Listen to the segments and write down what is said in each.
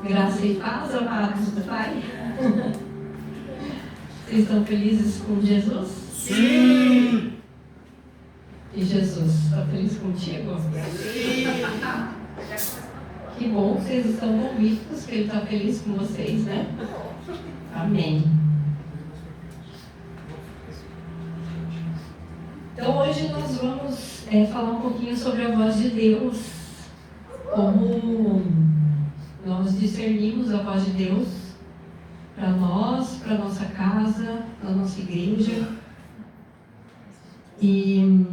Graça e paz, amados do Pai. Vocês estão felizes com Jesus? Sim! E Jesus está feliz contigo? Sim! Que bom que vocês estão convictos que Ele está feliz com vocês, né? Amém. Então hoje nós vamos falar um pouquinho sobre a voz de Deus. Como nós discernimos a voz de Deus para nós, para nossa casa, para nossa igreja. E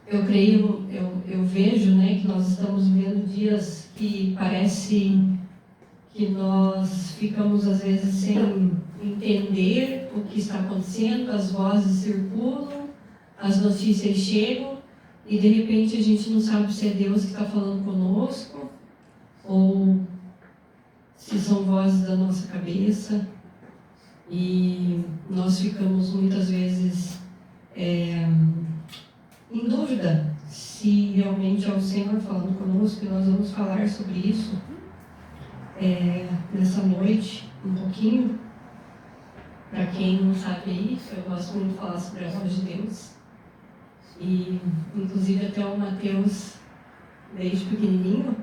eu creio, eu vejo, né, que nós estamos vivendo dias que parece que nós ficamos às vezes sem entender o que está acontecendo, as vozes circulam, as notícias chegam e de repente a gente não sabe se é Deus que está falando conosco ou se são vozes da nossa cabeça, e nós ficamos muitas vezes em dúvida se realmente é o Senhor falando conosco, e nós vamos falar sobre isso nessa noite, um pouquinho. Para quem não sabe aí, eu gosto muito de falar sobre a voz de Deus, e inclusive até o Mateus, desde pequenininho,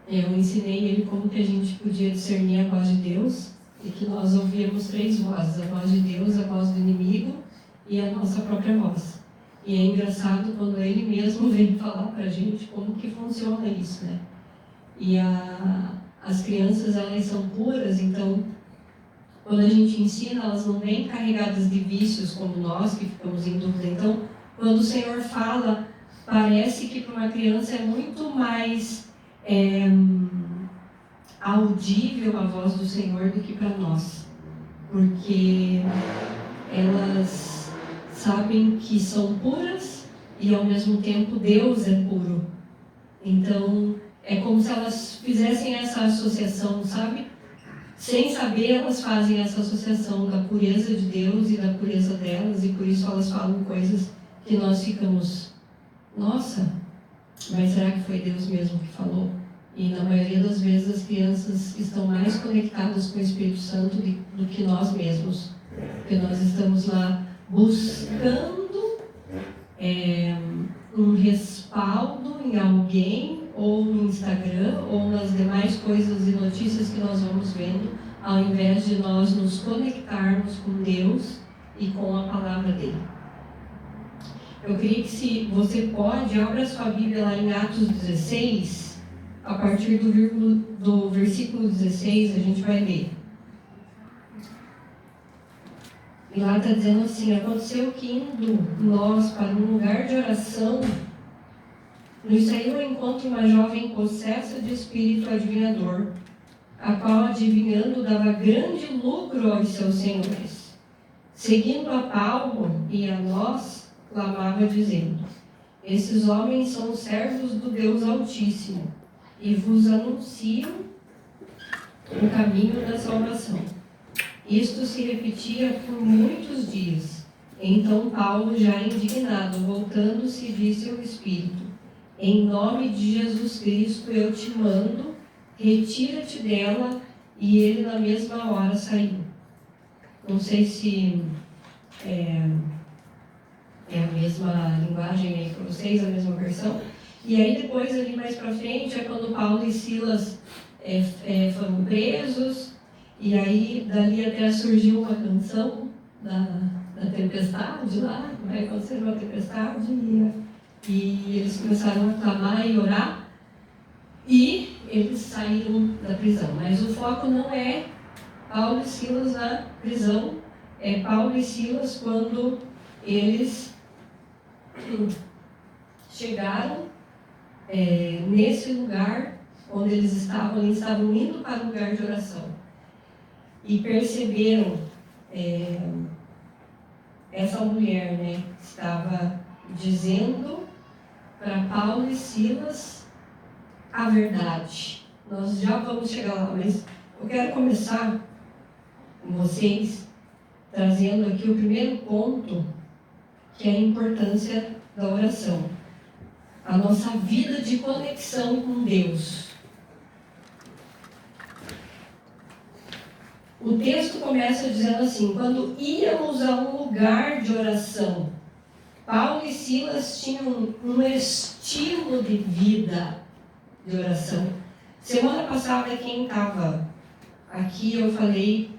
eu ensinei ele como que a gente podia discernir a voz de Deus, e que nós ouvíamos 3 vozes: a voz de Deus, a voz do inimigo e a nossa própria voz. E é engraçado quando ele mesmo vem falar para a gente como que funciona isso, né? E as crianças, elas são puras, então quando a gente ensina, elas não vêm carregadas de vícios como nós, que ficamos em dúvida. Então, quando o Senhor fala, parece que para uma criança é muito mais audível a voz do Senhor do que para nós, porque elas sabem que são puras e ao mesmo tempo Deus é puro. Então é como se elas fizessem essa associação, sabe? Sem saber, elas fazem essa associação da pureza de Deus e da pureza delas, e por isso elas falam coisas que nós ficamos: nossa, mas será que foi Deus mesmo que falou? E na maioria das vezes as crianças estão mais conectadas com o Espírito Santo do que nós mesmos, porque nós estamos lá buscando um respaldo em alguém, ou no Instagram, ou nas demais coisas e notícias que nós vamos vendo, ao invés de nós nos conectarmos com Deus e com a palavra dele. Eu queria que, se você pode, abra sua Bíblia lá em Atos 16, a partir do versículo 16, a gente vai ler. E lá está dizendo assim: aconteceu que, indo nós para um lugar de oração, nos saiu ao encontro uma jovem possessa de espírito adivinhador, a qual, adivinhando, dava grande lucro aos seus senhores. Seguindo a Paulo e a nós, clamava dizendo: esses homens são servos do Deus Altíssimo, e vos anunciam o caminho da salvação. Isto se repetia por muitos dias. Então Paulo, já indignado, voltando-se, disse ao Espírito: em nome de Jesus Cristo eu te mando, retira-te dela. E ele na mesma hora saiu. Não sei se é a mesma linguagem aí para vocês, a mesma versão. E aí depois, ali mais para frente, é quando Paulo e Silas foram presos, e aí dali até surgiu uma canção da tempestade lá, vai acontecer uma tempestade, e eles começaram a clamar e orar, e eles saíram da prisão. Mas o foco não é Paulo e Silas na prisão, é Paulo e Silas quando eles chegaram nesse lugar onde eles estavam indo para o lugar de oração, e perceberam essa mulher, né, estava dizendo para Paulo e Silas a verdade. Nós já vamos chegar lá, mas eu quero começar com vocês trazendo aqui o primeiro ponto, que é a importância da oração. A nossa vida de conexão com Deus. O texto começa dizendo assim: quando íamos a um lugar de oração, Paulo e Silas tinham um estilo de vida de oração. Semana passada, quem estava aqui, eu falei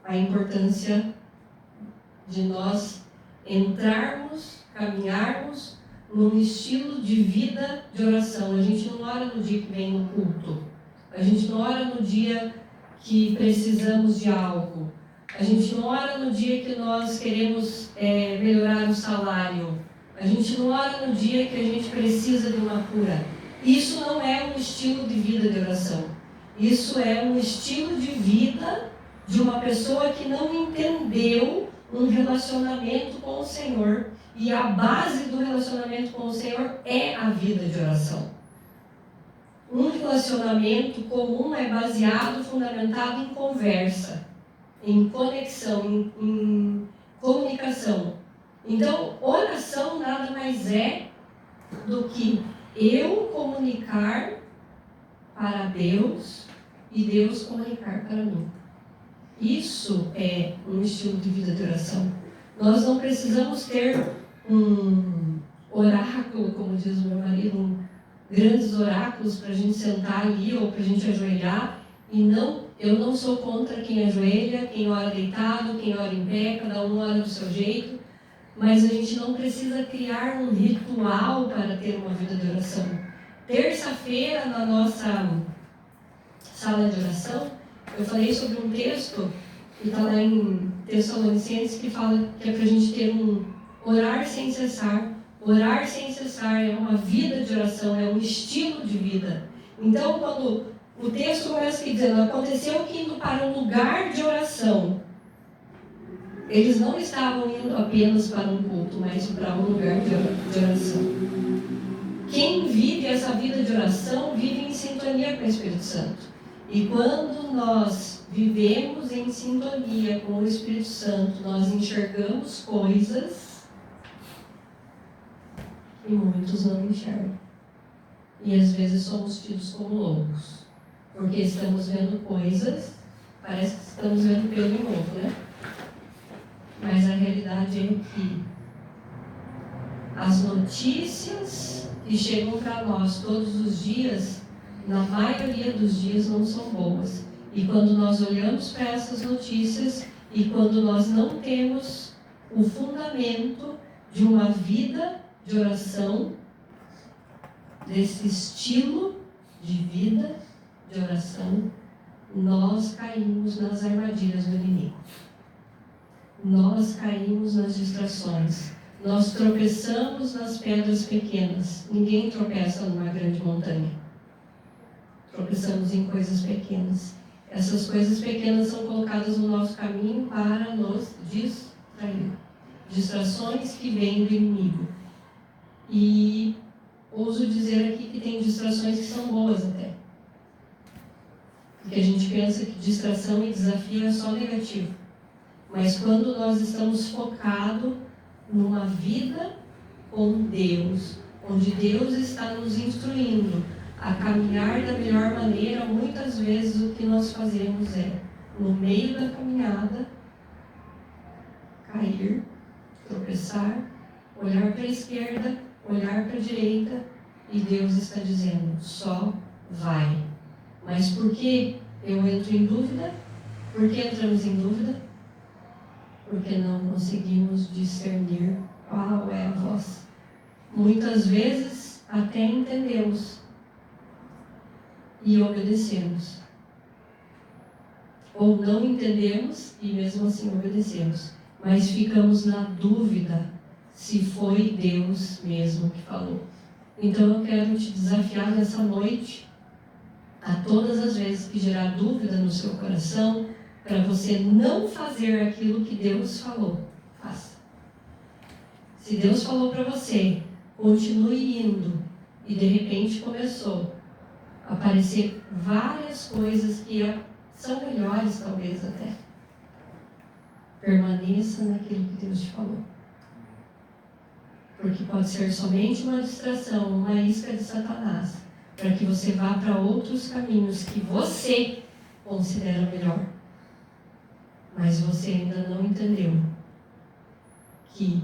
a importância de nós entrarmos, caminharmos num estilo de vida de oração. A gente não ora no dia que vem no culto. A gente não ora no dia que precisamos de algo. A gente não ora no dia que nós queremos melhorar o salário. A gente não ora no dia que a gente precisa de uma cura. Isso não é um estilo de vida de oração. Isso é um estilo de vida de uma pessoa que não entendeu um relacionamento com o Senhor. E a base do relacionamento com o Senhor é a vida de oração. Um relacionamento comum é baseado, fundamentado em conversa, em conexão, em comunicação. Então, oração nada mais é do que eu comunicar para Deus e Deus comunicar para mim. Isso é um estilo de vida de oração. Nós não precisamos ter um oráculo, como diz o meu marido, grandes oráculos para a gente sentar ali ou para a gente ajoelhar. E não, eu não sou contra quem ajoelha, quem ora deitado, quem ora em pé, cada um ora do seu jeito. Mas a gente não precisa criar um ritual para ter uma vida de oração. Terça-feira, na nossa sala de oração, eu falei sobre um texto que está lá em Tessalonicenses, que fala que é para a gente ter um orar sem cessar. Orar sem cessar é uma vida de oração, é um estilo de vida. Então, quando o texto começa aqui dizendo: aconteceu que indo para um lugar de oração, eles não estavam indo apenas para um culto, mas para um lugar de oração. Quem vive essa vida de oração vive em sintonia com o Espírito Santo. E quando nós vivemos em sintonia com o Espírito Santo, nós enxergamos coisas que muitos não enxergam. E às vezes somos tidos como loucos, porque estamos vendo coisas, parece que estamos vendo pelo em ovo, né? Mas a realidade é que as notícias que chegam para nós todos os dias, na maioria dos dias, não são boas. E quando nós olhamos para essas notícias e quando nós não temos o fundamento de uma vida de oração, desse estilo de vida de oração, nós caímos nas armadilhas do inimigo. Nós caímos nas distrações. Nós tropeçamos nas pedras pequenas. Ninguém tropeça numa grande montanha. Tropeçamos em coisas pequenas. Essas coisas pequenas são colocadas no nosso caminho para nos distrair. Distrações que vêm do inimigo. E ouso dizer aqui que tem distrações que são boas até. Porque a gente pensa que distração e desafio é só negativo. Mas quando nós estamos focados numa vida com Deus, onde Deus está nos instruindo a caminhar da melhor maneira, muitas vezes o que nós fazemos é, no meio da caminhada, cair, tropeçar, olhar para a esquerda, olhar para a direita, e Deus está dizendo: só vai. Mas por que eu entro em dúvida? Por que entramos em dúvida? Porque não conseguimos discernir qual é a voz. Muitas vezes até entendemos e obedecemos. Ou não entendemos e mesmo assim obedecemos. Mas ficamos na dúvida se foi Deus mesmo que falou. Então eu quero te desafiar nessa noite, a todas as vezes que gerar dúvida no seu coração, para você não fazer aquilo que Deus falou, faça. Se Deus falou para você, continue indo, e de repente começou a aparecer várias coisas que são melhores talvez até. Permaneça naquilo que Deus te falou. Porque pode ser somente uma distração, uma isca de Satanás, para que você vá para outros caminhos que você considera melhor. Mas você ainda não entendeu que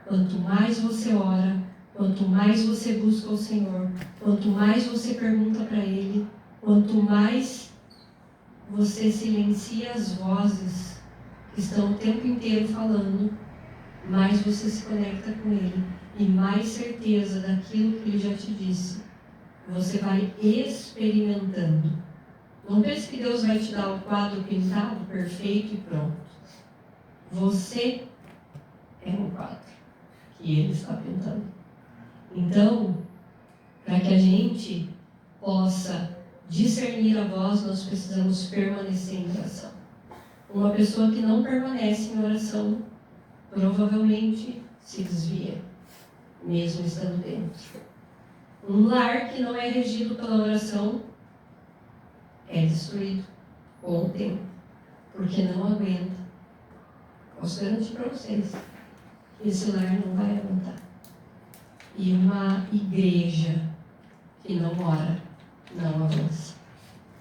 quanto mais você ora, quanto mais você busca o Senhor, quanto mais você pergunta para Ele, quanto mais você silencia as vozes que estão o tempo inteiro falando, mais você se conecta com Ele e mais certeza daquilo que Ele já te disse você vai experimentando. Não pense que Deus vai te dar o quadro pintado, perfeito e pronto. Você é um quadro que Ele está pintando. Então, para que a gente possa discernir a voz, nós precisamos permanecer em oração. Uma pessoa que não permanece em oração, provavelmente se desvia, mesmo estando dentro. Um lar que não é regido pela oração é destruído com o tempo, porque não aguenta. Posso garantir para vocês que esse lar não vai aguentar. E uma igreja que não ora, não avança.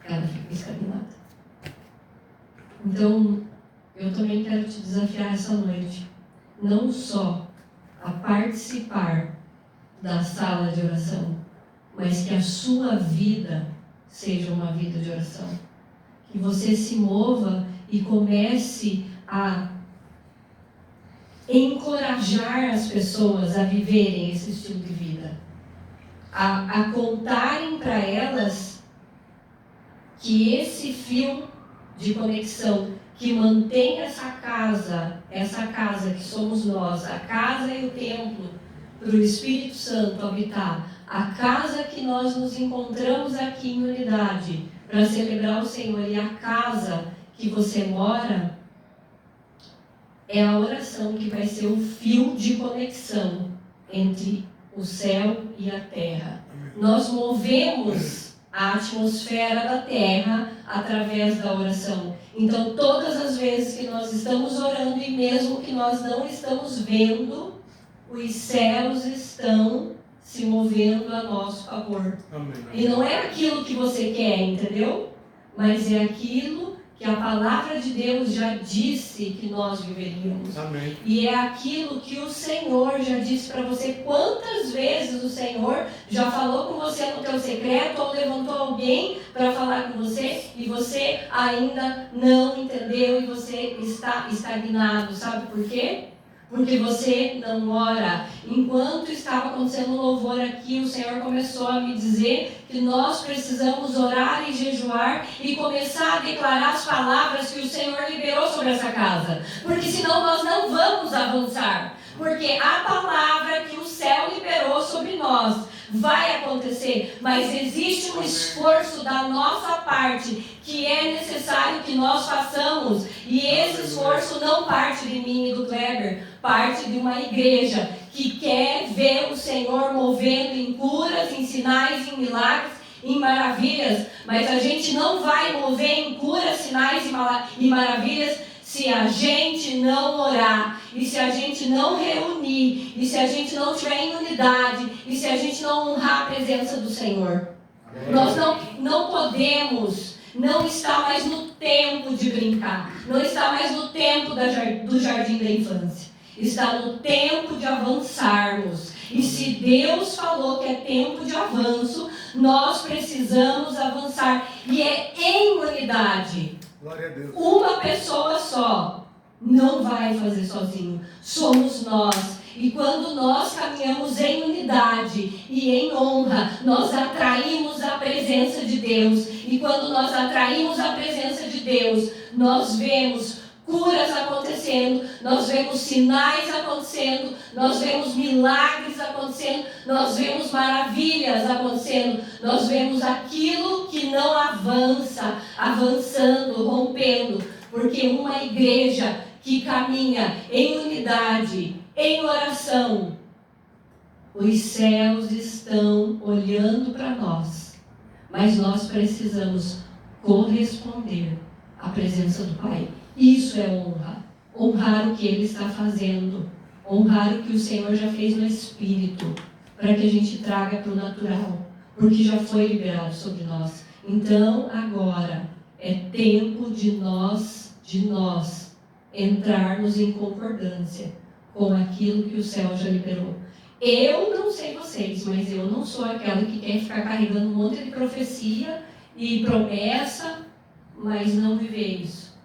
Ela fica estagnada. Então, eu também quero te desafiar essa noite, não só a participar da sala de oração, mas que a sua vida seja uma vida de oração. Que você se mova e comece a encorajar as pessoas a viverem esse estilo de vida. A contarem para elas que esse fio de conexão que mantém essa casa que somos nós, a casa e o templo, para o Espírito Santo habitar, a casa que nós nos encontramos aqui em unidade, para celebrar o Senhor, e a casa que você mora, é a oração que vai ser o fio de conexão entre o céu e a terra. Nós movemos a atmosfera da terra através da oração. Então, todas as vezes que nós estamos orando, e mesmo que nós não estamos vendo, os céus estão se movendo a nosso favor. Amém. E não é aquilo que você quer, entendeu? Mas é aquilo que a palavra de Deus já disse que nós viveríamos. Amém. E é aquilo que o Senhor já disse para você. Quantas vezes o Senhor já falou com você no teu secreto, ou levantou alguém para falar com você, e você ainda não entendeu, e você está estagnado. Sabe por quê? Porque você não ora. Enquanto estava acontecendo o louvor aqui, o Senhor começou a me dizer que nós precisamos orar e jejuar e começar a declarar as palavras que o Senhor liberou sobre essa casa. Porque senão nós não vamos avançar. Porque a palavra que o céu liberou sobre nós vai acontecer, mas existe um esforço da nossa parte que é necessário que nós façamos, e esse esforço não parte de mim e do Kleber, parte de uma igreja que quer ver o Senhor movendo em curas, em sinais, em milagres, em maravilhas, mas a gente não vai mover em curas, sinais e maravilhas se a gente não orar, e se a gente não reunir, e se a gente não estiver em unidade, e se a gente não honrar a presença do Senhor. Nós não podemos, não está mais no tempo de brincar, não está mais no tempo do jardim da infância, está no tempo de avançarmos. E se Deus falou que é tempo de avanço, nós precisamos avançar, e é em unidade. Glória a Deus. Uma pessoa só não vai fazer sozinho, somos nós. E quando nós caminhamos em unidade e em honra, nós atraímos a presença de Deus. E quando nós atraímos a presença de Deus, nós vemos curas acontecendo, nós vemos sinais acontecendo, nós vemos milagres acontecendo, nós vemos maravilhas acontecendo, nós vemos aquilo que não avança, avançando, rompendo, porque uma igreja que caminha em unidade, em oração, os céus estão olhando para nós, mas nós precisamos corresponder à presença do Pai. Isso é honra. Honrar o que Ele está fazendo. Honrar o que o Senhor já fez no Espírito. Para que a gente traga para o natural. Porque já foi liberado sobre nós. Então, agora, É tempo de nós entrarmos em concordância com aquilo que o céu já liberou. Eu não sei vocês, mas eu não sou aquela que quer ficar carregando um monte de profecia e promessa, mas não viver isso.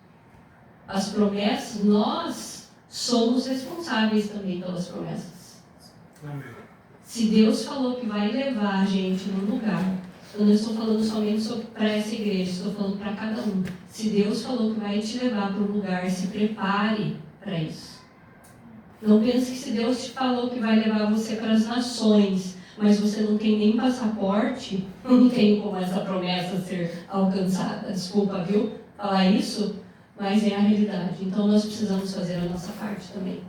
As promessas, nós somos responsáveis também pelas promessas. Se Deus falou que vai levar a gente num lugar, eu não estou falando somente para essa igreja, estou falando para cada um. Se Deus falou que vai te levar para um lugar, se prepare para isso. Não pense que se Deus te falou que vai levar você para as nações, mas você não tem nem passaporte, não tem como essa promessa ser alcançada. Desculpa, viu? Falar isso, mas é a realidade. Então nós precisamos fazer a nossa parte também.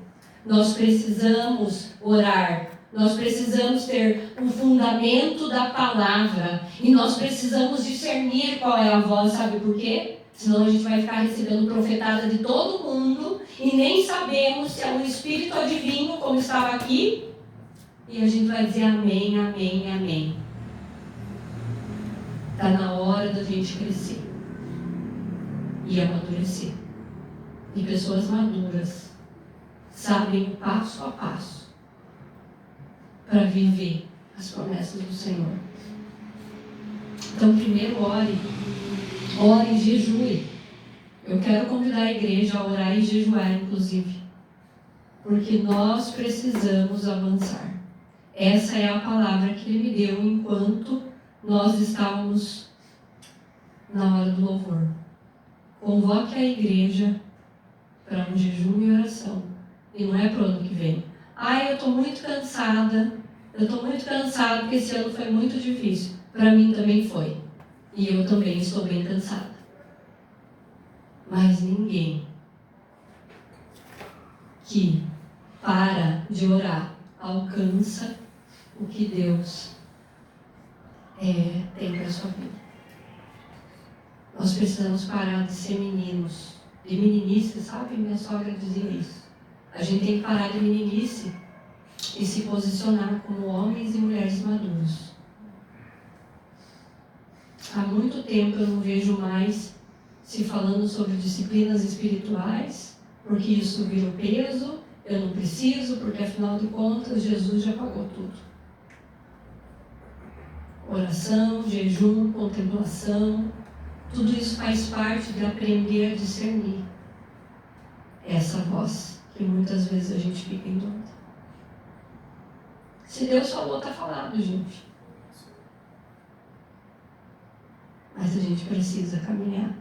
Nós precisamos orar. Nós precisamos ter um fundamento da palavra. E nós precisamos discernir qual é a voz, sabe por quê? Senão a gente vai ficar recebendo profetada de todo mundo e nem sabemos se é um espírito adivinho, como estava aqui. E a gente vai dizer amém, amém, amém. Está na hora da gente crescer e amadurecer. E pessoas maduras sabem o passo a passo para viver as promessas do Senhor. Então, primeiro ore e jejue. Eu quero convidar a igreja a orar e jejuar, inclusive, porque nós precisamos avançar. Essa é a palavra que Ele me deu enquanto nós estávamos na hora do louvor. Convoque a igreja para um jejum e oração. E não é para o ano que vem. Eu estou muito cansada. Porque esse ano foi muito difícil. Para mim também foi. E eu também estou bem cansada. Mas ninguém que para de orar alcança o que Deus tem para a sua vida. Nós precisamos parar de ser meninos, de meninice, sabe? Minha sogra dizia isso. A gente tem que parar de meninice e se posicionar como homens e mulheres maduros. Há muito tempo eu não vejo mais se falando sobre disciplinas espirituais, porque isso virou peso, eu não preciso, porque afinal de contas Jesus já pagou tudo. Oração, jejum, contemplação, tudo isso faz parte de aprender a discernir essa voz que muitas vezes a gente fica em dúvida. Se Deus falou, está falado, gente. Mas a gente precisa caminhar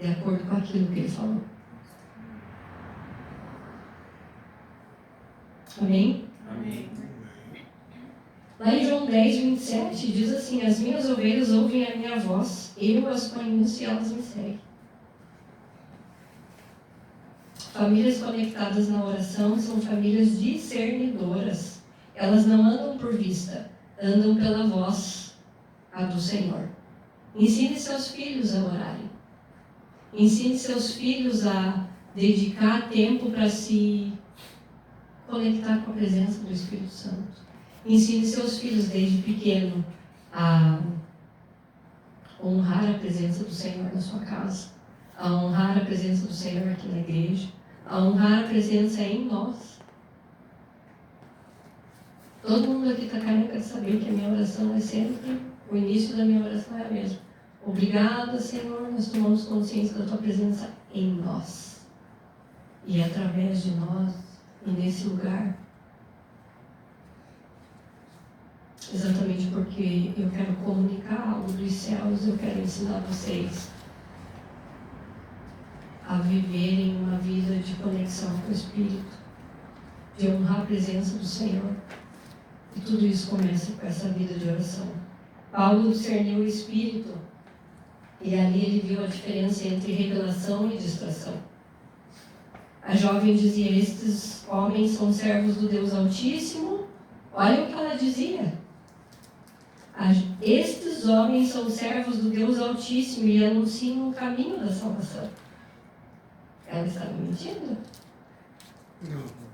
de acordo com aquilo que Ele falou. Amém? Amém. Lá em João 10, 27, diz assim: as minhas ovelhas ouvem a minha voz, eu as conheço e elas me seguem. Famílias conectadas na oração são famílias discernidoras. Elas não andam por vista, andam pela voz, a do Senhor. Ensine seus filhos a orarem. Ensine seus filhos a dedicar tempo para se conectar com a presença do Espírito Santo. Ensine seus filhos desde pequeno a honrar a presença do Senhor na sua casa, a honrar a presença do Senhor aqui na igreja, a honrar a presença em nós. Todo mundo aqui está careca de saber que a minha oração é sempre, o início da minha oração é a mesma. Obrigada, Senhor, nós tomamos consciência da Tua presença em nós. E através de nós, e nesse lugar. Exatamente porque eu quero comunicar algo dos céus, eu quero ensinar vocês a viverem uma vida de conexão com o Espírito, de honrar a presença do Senhor. E tudo isso começa com essa vida de oração. Paulo discerniu o Espírito e ali ele viu a diferença entre revelação e distração. A jovem dizia: estes homens são servos do Deus Altíssimo. Olha o que ela dizia. Estes homens são servos do Deus Altíssimo e anunciam o caminho da salvação. Ela estava mentindo? Não.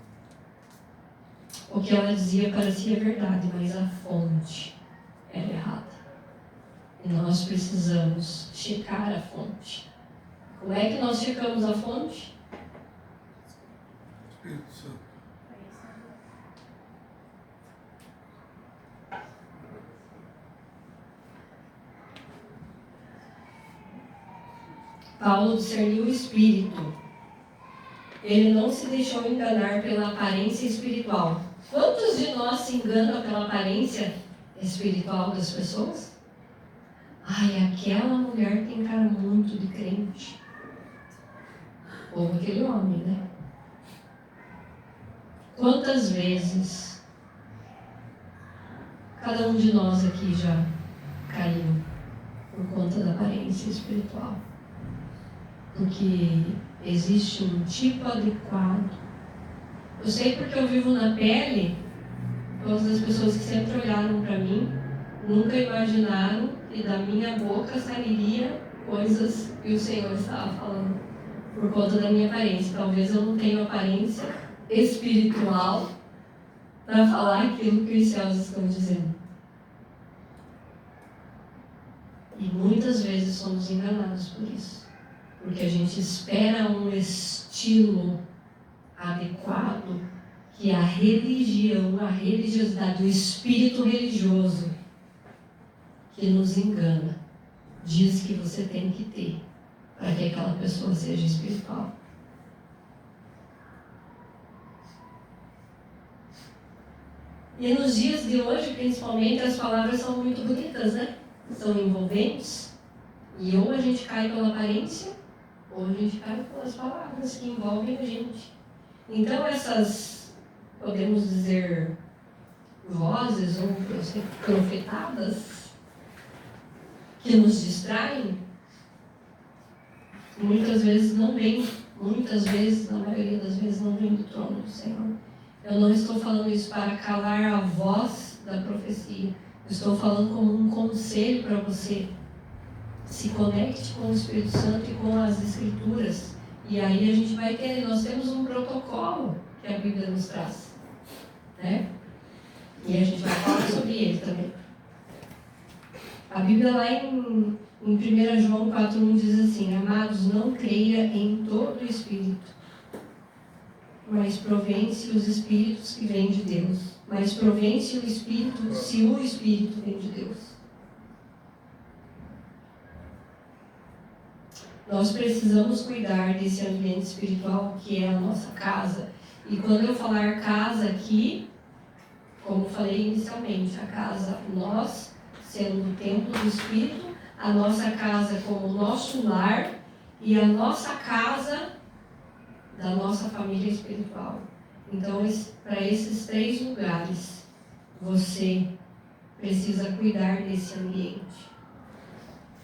O que ela dizia parecia verdade, mas a fonte era errada. E nós precisamos checar a fonte. Como é que nós checamos a fonte? Espírito Santo. Paulo discerniu o espírito. Ele não se deixou enganar pela aparência espiritual. Quantos de nós se enganam pela aparência espiritual das pessoas? Ai, aquela mulher tem cara muito de crente. Ou aquele homem, né? Quantas vezes cada um de nós aqui já caiu por conta da aparência espiritual? Porque existe um tipo adequado. Eu sei porque eu vivo na pele. Todas as pessoas que sempre olharam para mim nunca imaginaram que da minha boca sairia coisas que o Senhor estava falando por conta da minha aparência. Talvez eu não tenha aparência espiritual para falar aquilo que os céus estão dizendo. E muitas vezes somos enganados por isso. Porque a gente espera um estilo adequado que a religião, a religiosidade, o espírito religioso que nos engana, diz que você tem que ter para que aquela pessoa seja espiritual. E nos dias de hoje, principalmente, as palavras são muito bonitas, né? São envolventes. E ou a gente cai pela aparência, ou a gente cai pelas palavras que envolvem a gente. Então essas, podemos dizer, vozes ou profetadas que nos distraem, muitas vezes não vêm, na maioria das vezes não vêm do trono do Senhor. Eu não estou falando isso para calar a voz da profecia. Eu estou falando como um conselho para você. Se conecte com o Espírito Santo e com as Escrituras. E aí a gente vai ter, nós temos um protocolo que a Bíblia nos traz, né? E a gente vai falar sobre ele também. A Bíblia lá em 1 João 4,1 diz assim: amados, não creia em todo o Espírito, mas provém-se os Espíritos que vêm de Deus. Mas provém-se o Espírito, se o Espírito vem de Deus. Nós precisamos cuidar desse ambiente espiritual que é a nossa casa. E quando eu falar casa aqui, como falei inicialmente, a casa, nós sendo o templo do Espírito, a nossa casa como o nosso lar e a nossa casa da nossa família espiritual. Então, para esses 3 lugares, você precisa cuidar desse ambiente.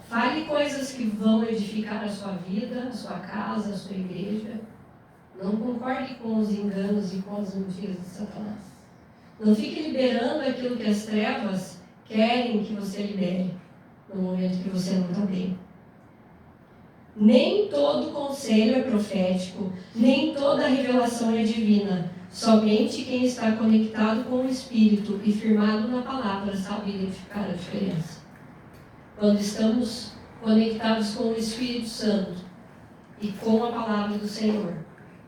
Fale coisas que vão edificar a sua vida, a sua casa, a sua igreja. Não concorde com os enganos e com as mentiras de Satanás. Não fique liberando aquilo que as trevas querem que você libere no momento que você não está bem. Nem todo conselho é profético, nem toda revelação é divina. Somente quem está conectado com o Espírito e firmado na palavra sabe identificar a diferença. Quando estamos conectados com o Espírito Santo e com a palavra do Senhor,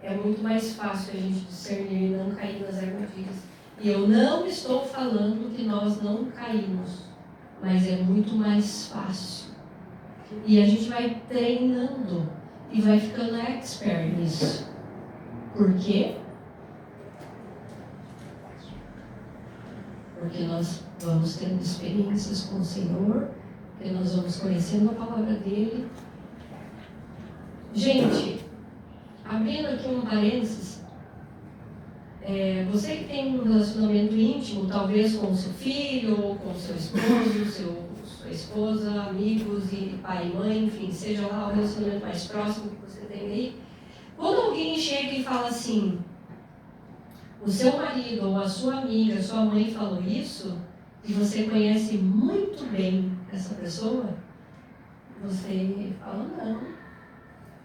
é muito mais fácil a gente discernir e não cair nas armadilhas. E eu não estou falando que nós não caímos, mas é muito mais fácil. E a gente vai treinando e vai ficando expert nisso. Por quê? Porque nós vamos tendo experiências com o Senhor, porque nós vamos conhecendo a palavra dele. Gente, abrindo aqui um parênteses, você que tem um relacionamento íntimo, talvez com o seu filho, ou com o seu esposo, sua esposa, amigos e pai e mãe, enfim, seja lá o relacionamento mais próximo que você tem aí. Quando alguém chega e fala assim, o seu marido ou a sua amiga, sua mãe falou isso, e você conhece muito bem essa pessoa, você fala não.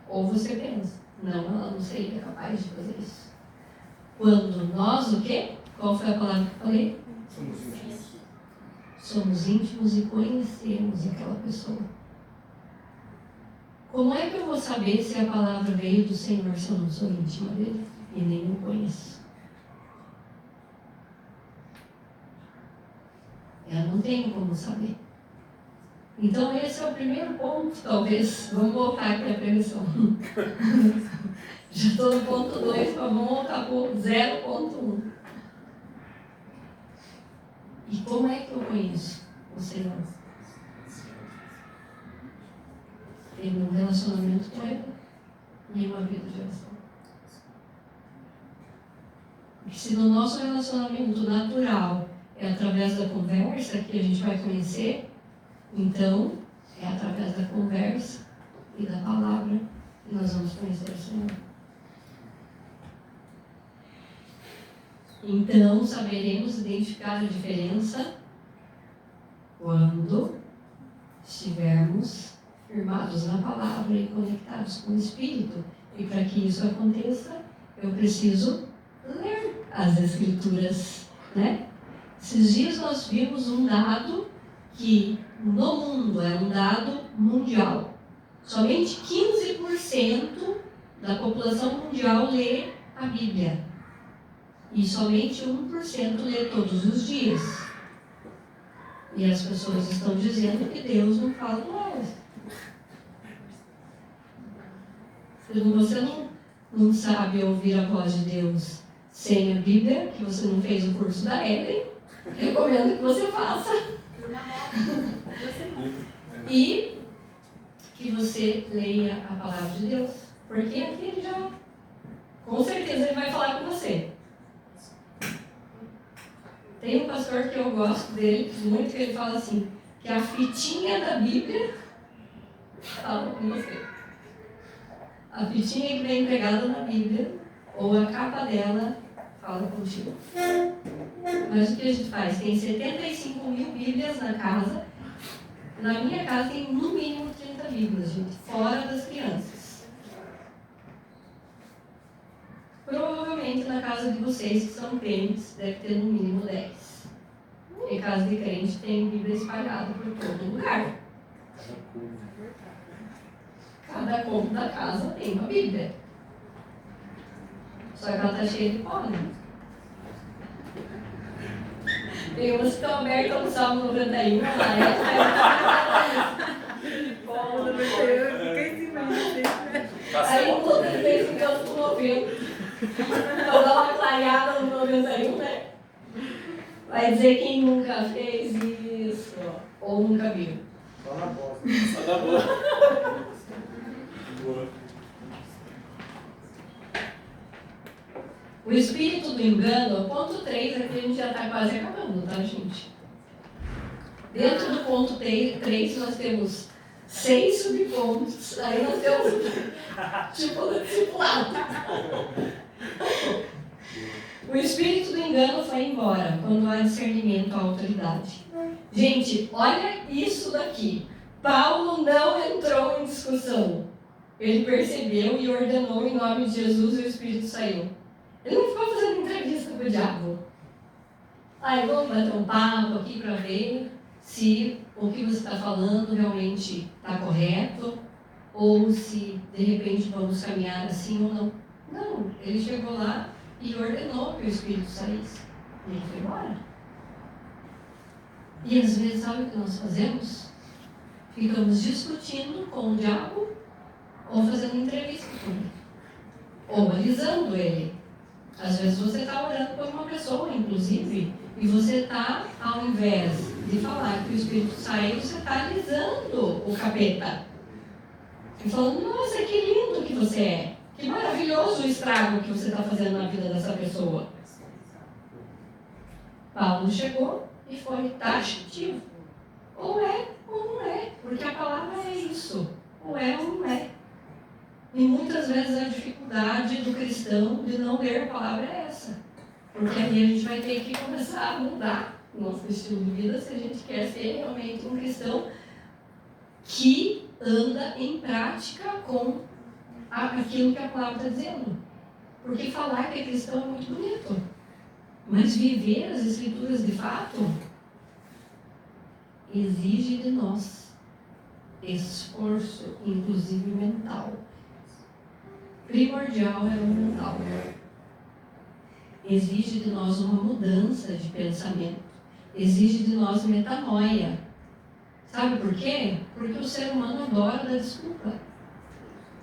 Ou você pensa, não, ela não seria capaz de fazer isso. Quando nós o quê? Qual foi a palavra que eu falei? Somos íntimos. Somos íntimos e conhecemos aquela pessoa. Como é que eu vou saber se a palavra veio do Senhor se eu não sou íntima dele e nem o conheço? Eu não tenho como saber. Então esse é o primeiro ponto, talvez. Vamos voltar aqui à prevenção. Já estou no ponto 2, mas vamos voltar para o 0.1. E como é que eu conheço o Senhor? Tendo um relacionamento com Ele e uma vida de oração. Porque se no nosso relacionamento natural é através da conversa que a gente vai conhecer, então é através da conversa e da palavra que nós vamos conhecer o Senhor. Então saberemos identificar a diferença quando estivermos firmados na palavra e conectados com o Espírito. E para que isso aconteça, eu preciso ler as Escrituras, né? Esses dias nós vimos um dado que no mundo é um dado mundial. Somente 15% da população mundial lê a Bíblia. E somente 1% lê todos os dias. E as pessoas estão dizendo que Deus não fala com elas. Se você não sabe ouvir a voz de Deus sem a Bíblia, que você não fez o curso da Ellen, recomendo que você faça. E que você leia a palavra de Deus. Porque aqui ele já, com certeza, ele vai falar com você. Tem um pastor que eu gosto dele muito, que ele fala assim, que a fitinha da Bíblia fala com você. A fitinha que vem pregada na Bíblia, ou a capa dela, fala contigo. Mas o que a gente faz? Tem 75 mil Bíblias na casa. Na minha casa tem no mínimo 30 Bíblias, gente, fora das crianças. Provavelmente na casa de vocês que são crentes, deve ter no mínimo 10. Em casa de crente tem Bíblia espalhada por todo lugar. Cada cômodo da casa tem uma Bíblia. Só que ela está cheia de pó, né? Tem umas que estão abertas no Salmo 91, lá aí o 93 fica no 90. Para dar uma clareada no 91, né? Vai dizer quem nunca fez isso, ou nunca viu. Só na bosta. Só na bosta. Boa. O espírito do engano, o ponto 3 aqui a gente já está quase acabando, tá, gente? Dentro do ponto 3 nós temos 6 subpontos, aí nós temos tipo no discipulado. O espírito do engano foi embora quando há discernimento à autoridade. Gente, olha isso daqui. Paulo não entrou em discussão. Ele percebeu e ordenou em nome de Jesus e o espírito saiu. Ele não ficou fazendo entrevista com o diabo. Aí vamos bater um papo aqui para ver se o que você está falando realmente está correto ou se de repente vamos caminhar assim ou não. Não, ele chegou lá e ordenou que o espírito saísse. E ele foi embora. E às vezes, sabe o que nós fazemos? Ficamos discutindo com o diabo ou fazendo entrevista com ele. Ou alisando ele. Às vezes você está orando por uma pessoa, inclusive, e você está, ao invés de falar que o espírito saiu, você está alisando o capeta. E falando, nossa, que lindo que você é. Que maravilhoso o estrago que você está fazendo na vida dessa pessoa. Paulo chegou e foi taxativo. Ou é ou não é, porque a palavra é isso. Ou é ou não é. E muitas vezes a dificuldade do cristão de não ler a palavra é essa. Porque aí a gente vai ter que começar a mudar o nosso estilo de vida se a gente quer ser realmente um cristão que anda em prática com aquilo que a palavra está dizendo. Porque falar que é cristão é muito bonito. Mas viver as Escrituras de fato exige de nós esforço, inclusive mental. Primordial é o mental. Exige de nós uma mudança de pensamento. Exige de nós metanoia. Sabe por quê? Porque o ser humano adora dar desculpa.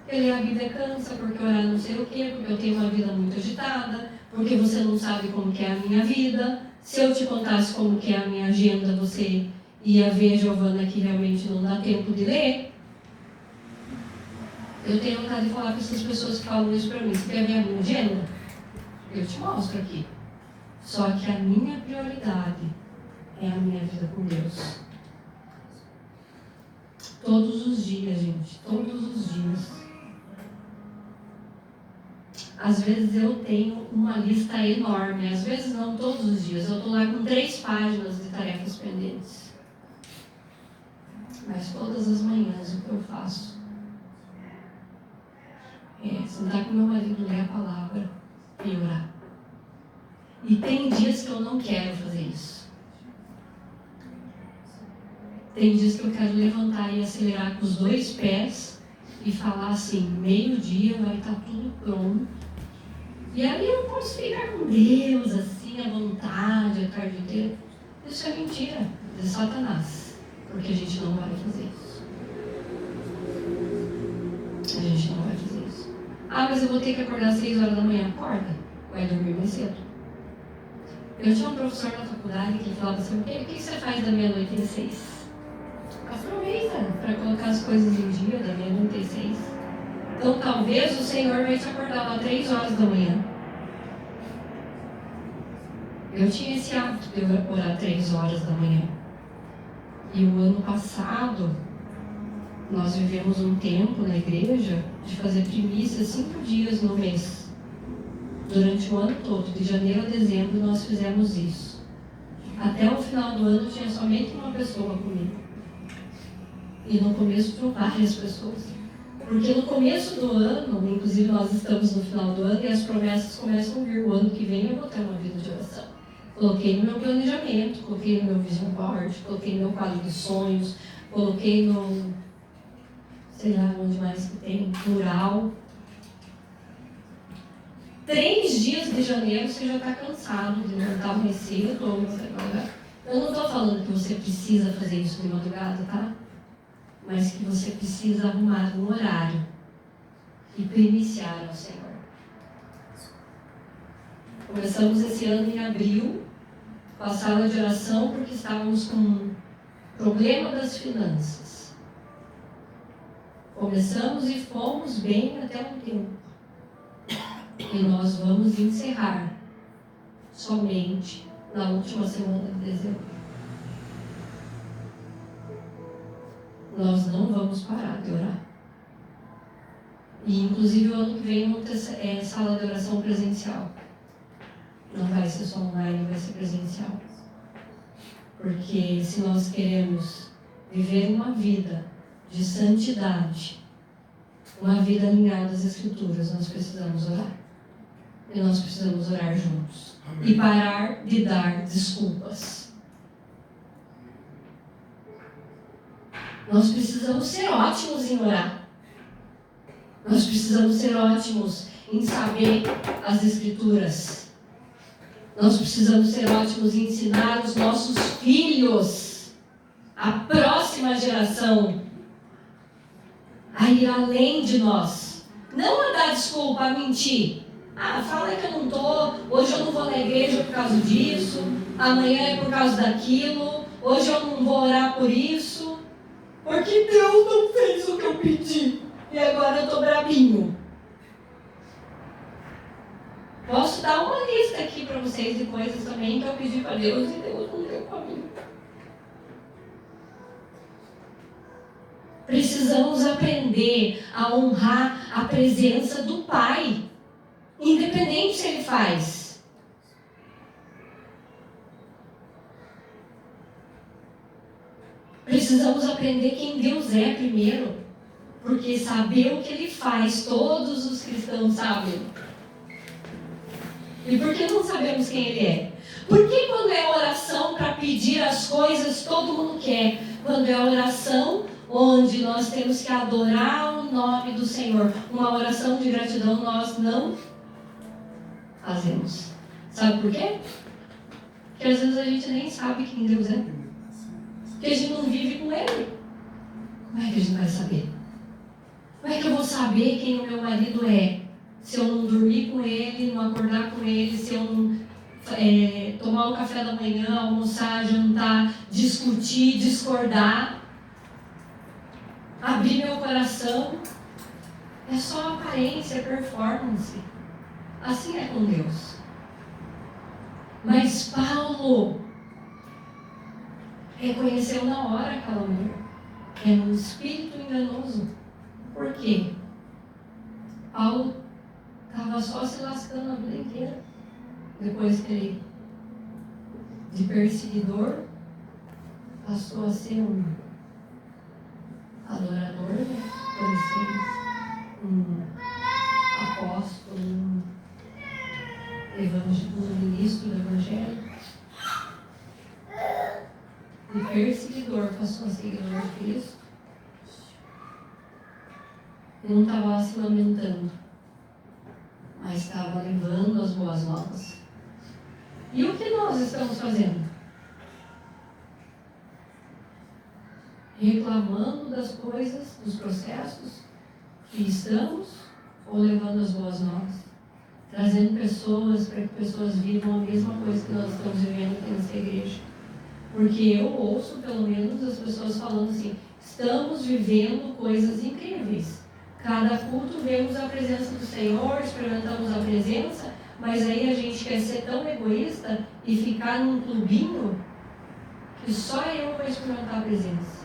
Porque ler a Bíblia cansa, porque orar não sei o quê, porque eu tenho uma vida muito agitada, porque você não sabe como que é a minha vida. Se eu te contasse como que é a minha agenda, você ia ver, Giovana, que realmente não dá tempo de ler. Eu tenho vontade de falar para essas pessoas que falam isso para mim. Você quer ver a minha agenda? Eu te mostro aqui. Só que a minha prioridade é a minha vida com Deus. Todos os dias, gente. Todos os dias. Às vezes eu tenho uma lista enorme. Às vezes não todos os dias. Eu estou lá com 3 páginas de tarefas pendentes. Mas todas as manhãs o que eu faço é sentar com meu marido, ler a palavra e orar. E tem dias que eu não quero fazer isso. Tem dias que eu quero levantar e acelerar com os 2 pés e falar assim, 12:00 vai estar tudo pronto. E aí eu posso ficar com Deus assim, à vontade, a tarde inteira. Isso é mentira de Satanás. Porque a gente não vai fazer isso. A gente não vai fazer isso. Ah, mas eu vou ter que acordar às 6 horas da manhã. Acorda. Vai dormir mais cedo. Eu tinha um professor na faculdade que falava assim, o que você faz da meia-noite às 6? Aproveita para colocar as coisas em dia, da meia-noite às 6. Então talvez o Senhor vai te acordar lá 3 horas da manhã. Eu tinha esse hábito de orar 3 horas da manhã. E o ano passado, nós vivemos um tempo na igreja de fazer primícias 5 dias no mês. Durante o ano todo, de janeiro a dezembro, nós fizemos isso. Até o final do ano tinha somente uma pessoa comigo. E no começo tinham várias pessoas. Porque no começo do ano, inclusive nós estamos no final do ano, e as promessas começam a vir. O ano que vem eu vou ter uma vida de oração. Coloquei no meu planejamento, coloquei no meu vision board, coloquei no meu quadro de sonhos, coloquei no, sei lá onde mais que tem, plural. 3 dias de janeiro você já está cansado de levantar mais cedo ou madrugada. Eu não estou falando que você precisa fazer isso de madrugada, tá? Mas que você precisa arrumar um horário e primiciar ao Senhor. Começamos esse ano em abril com a sala de oração porque estávamos com um problema das finanças. Começamos e fomos bem até um tempo. E nós vamos encerrar somente na última semana de dezembro. Nós não vamos parar de orar. E inclusive o ano que vem vamos ter sala de oração presencial. Não vai ser só online, vai ser presencial. Porque se nós queremos viver uma vida de santidade, uma vida alinhada às Escrituras, nós precisamos orar. E nós precisamos orar juntos. E parar de dar desculpas. Nós precisamos ser ótimos em orar. Nós precisamos ser ótimos em saber as Escrituras. Nós precisamos ser ótimos em ensinar os nossos filhos, a próxima geração, a ir além de nós. Não a dar desculpa, a mentir. Ah, fala que eu não estou, hoje eu não vou na igreja por causa disso, amanhã é por causa daquilo, hoje eu não vou orar por isso, porque Deus não fez o que eu pedi e agora eu estou brabinho. Posso dar uma lista aqui para vocês de coisas também que eu pedi para Deus e Deus não deu para mim. Precisamos aprender a honrar a presença do Pai, independente se Ele faz. Precisamos aprender quem Deus é primeiro, porque saber o que Ele faz, todos os cristãos sabem. E por que não sabemos quem Ele é? Por que quando é oração para pedir as coisas, todo mundo quer? Quando é a oração onde nós temos que adorar o nome do Senhor, uma oração de gratidão, nós não fazemos. Sabe por quê? Porque às vezes a gente nem sabe quem Deus é. Porque a gente não vive com Ele. Como é que a gente vai saber? Como é que eu vou saber quem o meu marido é? Se eu não dormir com ele, não acordar com ele, se eu não tomar o café da manhã, almoçar, jantar, discutir, discordar, abrir meu coração. É só aparência, é performance. Assim é com Deus. Mas Paulo reconheceu na hora aquela mulher. É um espírito enganoso. Por quê? Paulo estava só se lascando a vida inteira. Depois que ele, de perseguidor, passou a ser um adorador, depois ser um apóstolo, um ministro do Evangelho. De perseguidor passou a ser seguidor de Cristo. Ele não estava lá se lamentando, mas estava levando as boas novas. E o que nós estamos fazendo? Reclamando das coisas, dos processos que estamos, ou levando as boas novas? Trazendo pessoas para que pessoas vivam a mesma coisa que nós estamos vivendo aqui nessa igreja. Porque eu ouço, pelo menos, as pessoas falando assim: estamos vivendo coisas incríveis. Cada culto vemos a presença do Senhor, experimentamos a presença, mas aí a gente quer ser tão egoísta e ficar num clubinho que só eu vou experimentar a presença.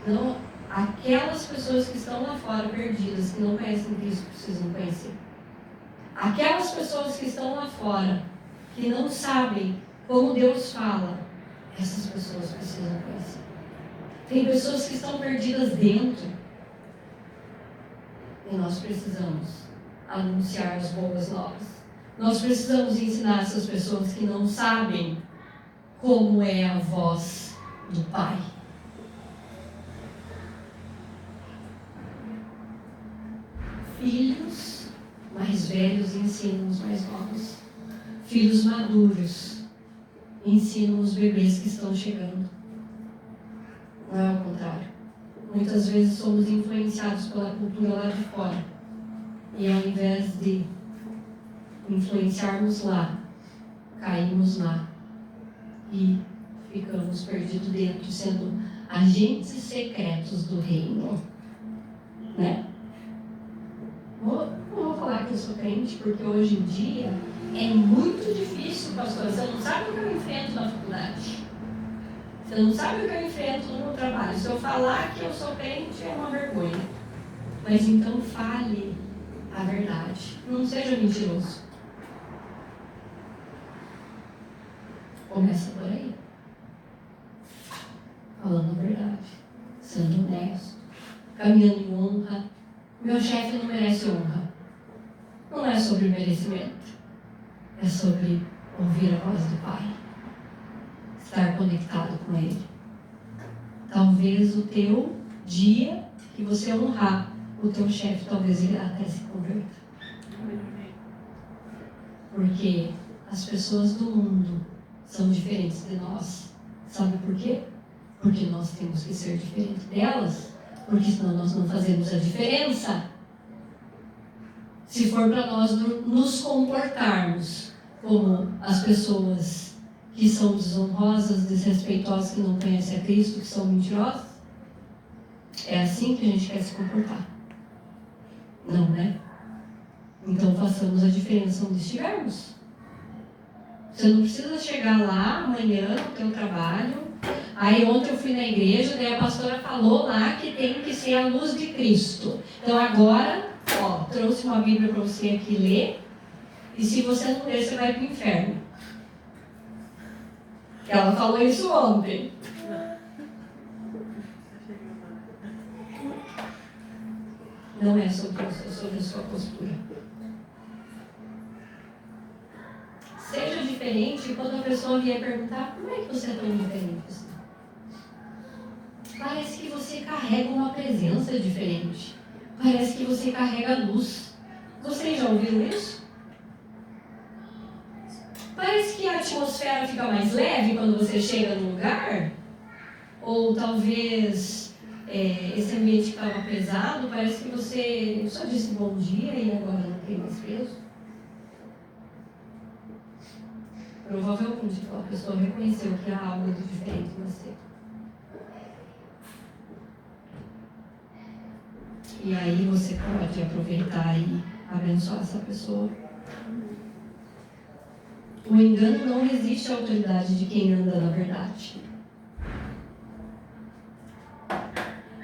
Não, aquelas pessoas que estão lá fora perdidas, que não conhecem Cristo, precisam conhecer. Aquelas pessoas que estão lá fora, que não sabem como Deus fala, essas pessoas precisam conhecer. Tem pessoas que estão perdidas dentro. E nós precisamos anunciar as boas novas. Nós precisamos ensinar essas pessoas que não sabem como é a voz do Pai. Filhos mais velhos ensinam os mais novos. Filhos maduros ensinam os bebês que estão chegando. Não é ao contrário. Muitas vezes somos influenciados pela cultura lá de fora. E ao invés de influenciarmos lá, caímos lá. E ficamos perdidos dentro, sendo agentes secretos do reino. Né? Não vou falar que eu sou crente, porque hoje em dia é muito difícil, pastor. Você não sabe o que eu enfrento na faculdade. Você não sabe o que eu enfrento no meu trabalho. Se eu falar que eu sou crente, é uma vergonha. Mas então fale a verdade. Não seja mentiroso. Começa por aí. Falando a verdade. Sendo honesto. Caminhando em honra. Meu chefe não merece honra. Não é sobre merecimento. É sobre ouvir a voz do Pai. Estar conectado com Ele. Talvez o teu dia que você honrar o teu chefe, talvez ele até se converta. Porque as pessoas do mundo são diferentes de nós. Sabe por quê? Porque nós temos que ser diferentes delas. Porque senão nós não fazemos a diferença. Se for para nós nos comportarmos como as pessoas que são desonrosas, desrespeitosas, que não conhecem a Cristo, que são mentirosas, é assim que a gente quer se comportar. Não, né? Então façamos a diferença onde estivermos. Você não precisa chegar lá amanhã no teu trabalho. Aí ontem eu fui na igreja, daí a pastora falou lá que tem que ser a luz de Cristo. Então agora, trouxe uma Bíblia para você aqui ler. E se você não ler, você vai para o inferno. Ela falou isso ontem. Não é sobre a sua postura. Seja diferente quando a pessoa vier perguntar: como é que você é tão diferente assim? Parece que você carrega uma presença diferente. Parece que você carrega luz. Vocês já ouviram isso? Parece que a atmosfera fica mais leve quando você chega no lugar. Ou talvez esse ambiente que estava pesado, parece que você só disse bom dia e agora não tem mais peso. Provavelmente a pessoa reconheceu que há algo de diferente em você. E aí você pode aproveitar e abençoar essa pessoa. O engano não resiste à autoridade de quem anda na verdade.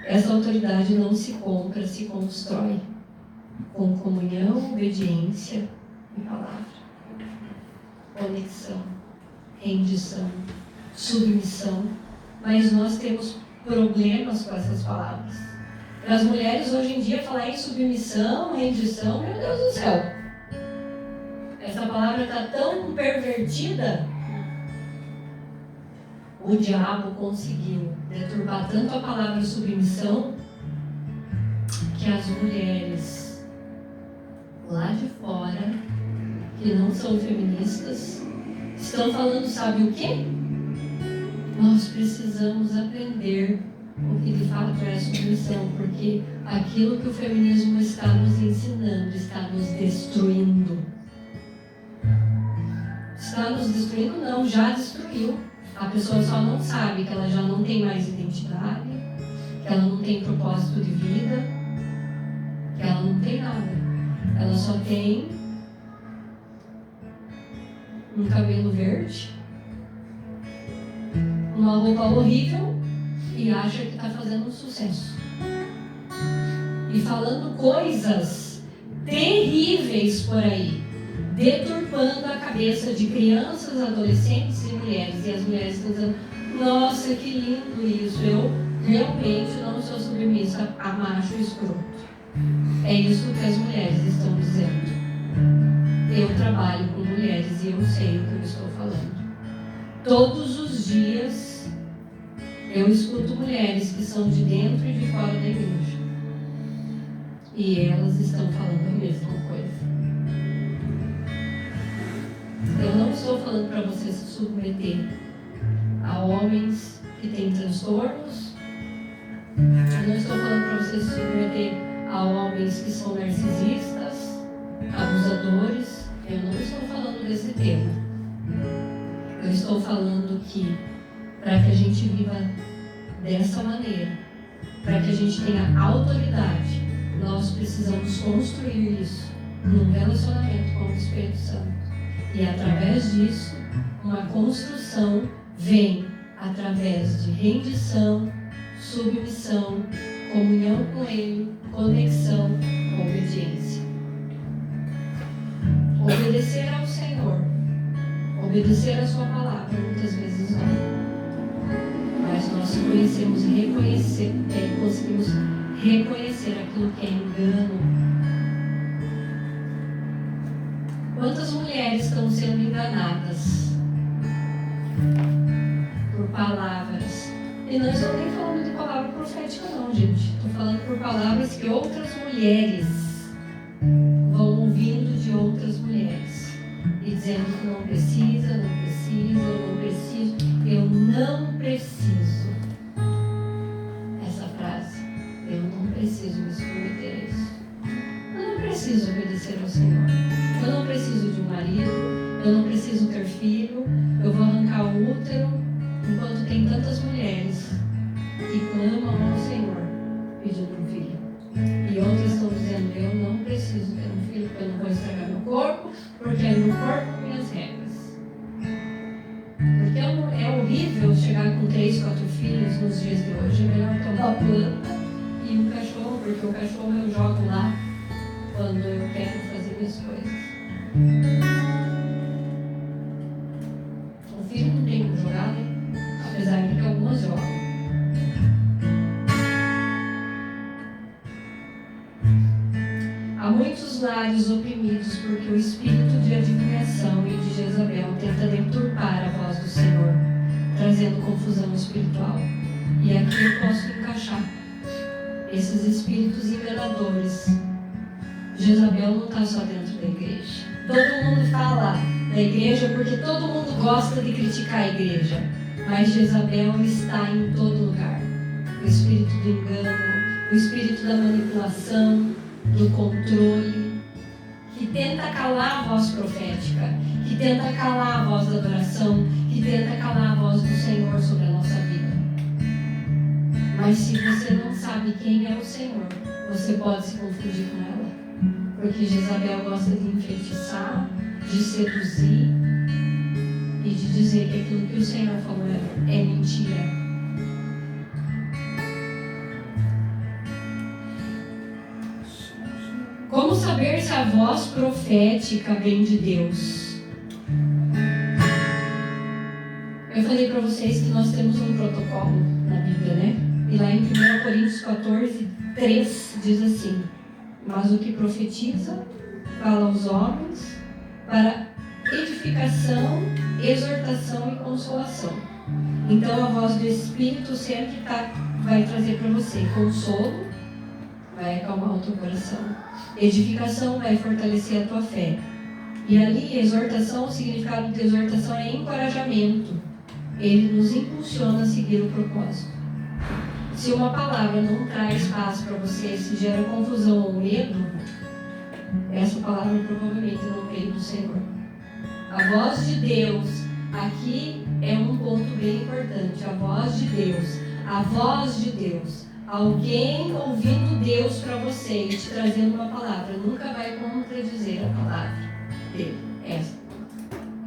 Essa autoridade não se compra, se constrói com comunhão, obediência e palavra. Conexão, rendição, submissão. Mas nós temos problemas com essas palavras. Para as mulheres hoje em dia falar em submissão, rendição, meu Deus do céu. Essa palavra está tão pervertida. O diabo conseguiu deturpar tanto a palavra submissão que as mulheres lá de fora, que não são feministas, estão falando, sabe o quê? Nós precisamos aprender o que de fato é a submissão, porque aquilo que o feminismo está nos ensinando está nos destruindo. Está nos destruindo? Não, já destruiu. A pessoa só não sabe que ela já não tem mais identidade, que ela não tem propósito de vida, que ela não tem nada. Ela só tem um cabelo verde, uma roupa horrível e acha que está fazendo um sucesso. E falando coisas terríveis por aí, deturpando a cabeça de crianças, adolescentes e mulheres. E as mulheres estão dizendo, nossa, que lindo isso, eu realmente não sou submissa a macho escroto. É isso que as mulheres estão dizendo. Eu trabalho com mulheres e eu sei o que eu estou falando. Todos os dias eu escuto mulheres que são de dentro e de fora da igreja. E elas estão falando a mesma coisa. Eu não estou falando para você se submeter a homens que têm transtornos. Eu não estou falando para você se submeter a homens que são narcisistas, abusadores. Eu não estou falando desse tema. Eu estou falando que para que a gente viva dessa maneira, para que a gente tenha autoridade, nós precisamos construir isso num relacionamento com o Espírito Santo. E através disso, uma construção vem através de rendição, submissão, comunhão com Ele, conexão, obediência. Obedecer ao Senhor, obedecer a Sua palavra, muitas vezes não. Mas nós conhecemos e conseguimos reconhecer aquilo que é engano. Quantas mulheres estão sendo enganadas por palavras? E não estou nem falando de palavra profética não, gente. Estou falando por palavras que outras mulheres vão ouvindo de outras mulheres. E dizendo que não precisa, não preciso, eu não preciso. Eu não preciso. Essa frase. Eu não preciso me submeter a isso. Eu não preciso obedecer ao Senhor. Eu não preciso de um marido. Eu não preciso ter filho. Eu vou arrancar o útero. Enquanto tem tantas mulheres que clamam ao Senhor pedindo um filho. E outras estão dizendo, eu não preciso ter um filho porque eu não vou estragar meu corpo, porque é meu corpo, minhas regras. Porque é horrível chegar com 3, 4 filhos nos dias de hoje. É melhor ter uma planta e um cachorro, porque o cachorro eu jogo lá quando eu quero fazer minhas coisas. O filho não tem como jogar, né? Apesar de que algumas jogam. Há muitos lares oprimidos porque o espírito de adivinhação e de Jezabel tenta deturpar a voz do Senhor, trazendo confusão espiritual. E aqui eu posso esses espíritos enganadores. Jezabel não está só dentro da igreja. Todo mundo fala da igreja porque todo mundo gosta de criticar a igreja. Mas Jezabel está em todo lugar. O espírito do engano, o espírito da manipulação, do controle, que tenta calar a voz profética, que tenta calar a voz da adoração, que tenta calar a voz do Senhor sobre a nossa vida. Mas se você não sabe quem é o Senhor, você pode se confundir com ela. Porque Jezabel gosta de enfeitiçar, de seduzir e de dizer que aquilo que o Senhor falou é mentira. Como saber se a voz profética vem de Deus? Eu falei para vocês que nós temos um protocolo na Bíblia, né? E lá em 1 Coríntios 14, 3 diz assim: mas o que profetiza fala aos homens para edificação, exortação e consolação. Então a voz do Espírito sempre vai trazer para você consolo, vai acalmar o teu coração. Edificação vai fortalecer a tua fé. E ali, exortação, o significado de exortação é encorajamento. Ele nos impulsiona a seguir o propósito. Se uma palavra não traz paz para você, se gera confusão ou medo, essa palavra provavelmente não veio do Senhor. A voz de Deus, aqui é um ponto bem importante. A voz de Deus. A voz de Deus. Alguém ouvindo Deus para você e te trazendo uma palavra nunca vai contradizer a palavra dele, essa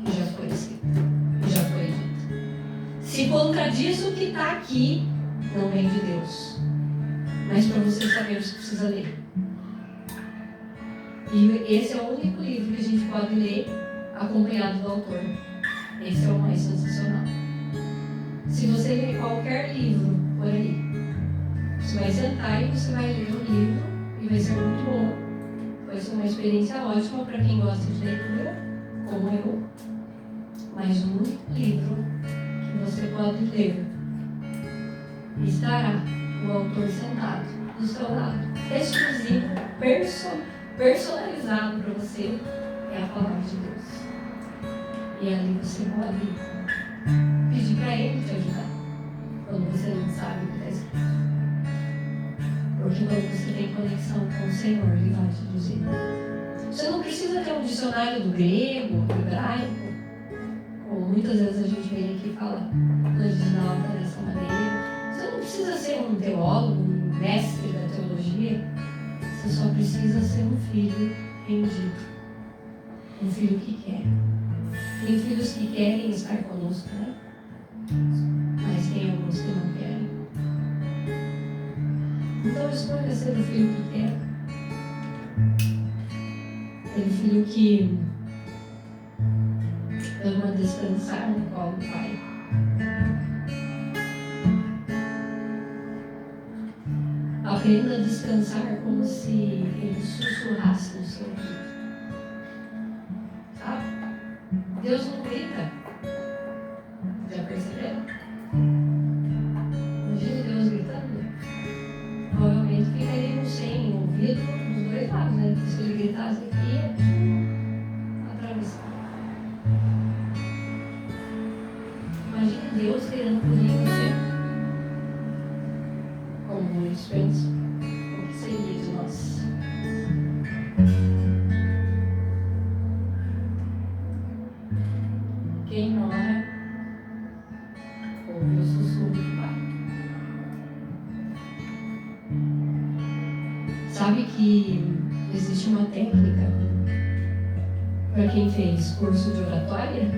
que já foi escrita, que já foi dita. Se contradiz o que está aqui, não vem de Deus. Mas para você saber, você precisa ler. E esse é o único livro que a gente pode ler acompanhado do autor. Esse é o mais sensacional. Se você ler qualquer livro por aí, você vai sentar e você vai ler o livro e vai ser muito bom. Vai ser uma experiência ótima para quem gosta de leitura, como eu. Mas o único livro que você pode ler estará o autor sentado do seu lado, exclusivo, personalizado para você, é a palavra de Deus. E ali você pode pedir para ele te ajudar, quando você não sabe o que está escrito. Porque quando você tem conexão com o Senhor, Ele vai te dizer. Você não precisa ter um dicionário do grego, do hebraico, como muitas vezes a gente vem aqui falar, legislar dessa maneira. Você não precisa ser um teólogo, um mestre da teologia. Você só precisa ser um filho rendido. Um filho que quer. Tem filhos que querem estar conosco, né? Mas tem alguns que não querem. Então escolha ser o filho que quer. Aquele filho que ama descansar no colo do Pai. Aprenda a descansar como se ele sussurrasse no seu ouvido. Sabe? Deus não grita. Já perceberam? Imagina Deus gritando. Provavelmente ficaríamos sem ouvido dos dois lados, né? Porque se ele gritasse aqui, ia atravessar. Imagina Deus querendo punir você. Como muitos pensam, o que seria de nós? Quem ora, ouve o sussurro do Pai. Sabe que existe uma técnica para quem fez curso de oratória?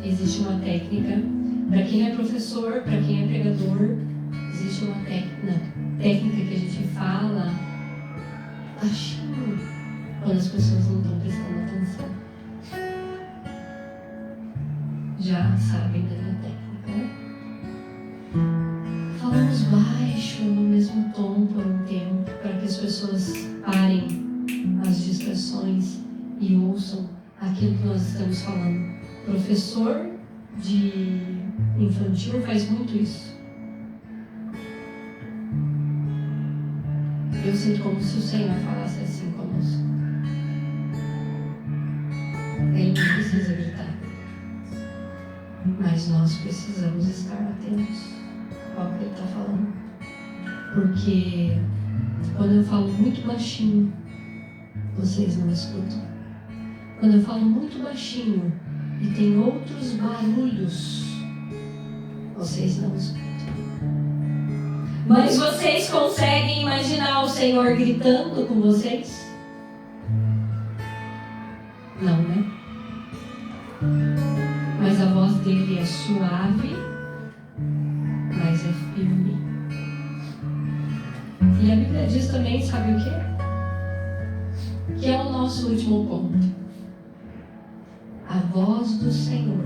Existe uma técnica para quem é professor, para quem é pregador. Existe uma técnica que a gente fala baixinho quando as pessoas não estão prestando atenção. Já sabem da minha técnica, né? Falamos baixo, no mesmo tom por um tempo, para que as pessoas parem as distrações e ouçam aquilo que nós estamos falando. Professor de infantil faz muito isso. Eu sinto como se o Senhor falasse assim conosco. Ele não precisa gritar, mas nós precisamos estar atentos ao que Ele está falando. Porque quando eu falo muito baixinho, vocês não escutam. Quando eu falo muito baixinho e tem outros barulhos, vocês não escutam. Mas vocês conseguem imaginar o Senhor gritando com vocês? Não, né? Mas a voz dele é suave, mas é firme. E a Bíblia diz também, sabe o quê? Que é o nosso último ponto. A voz do Senhor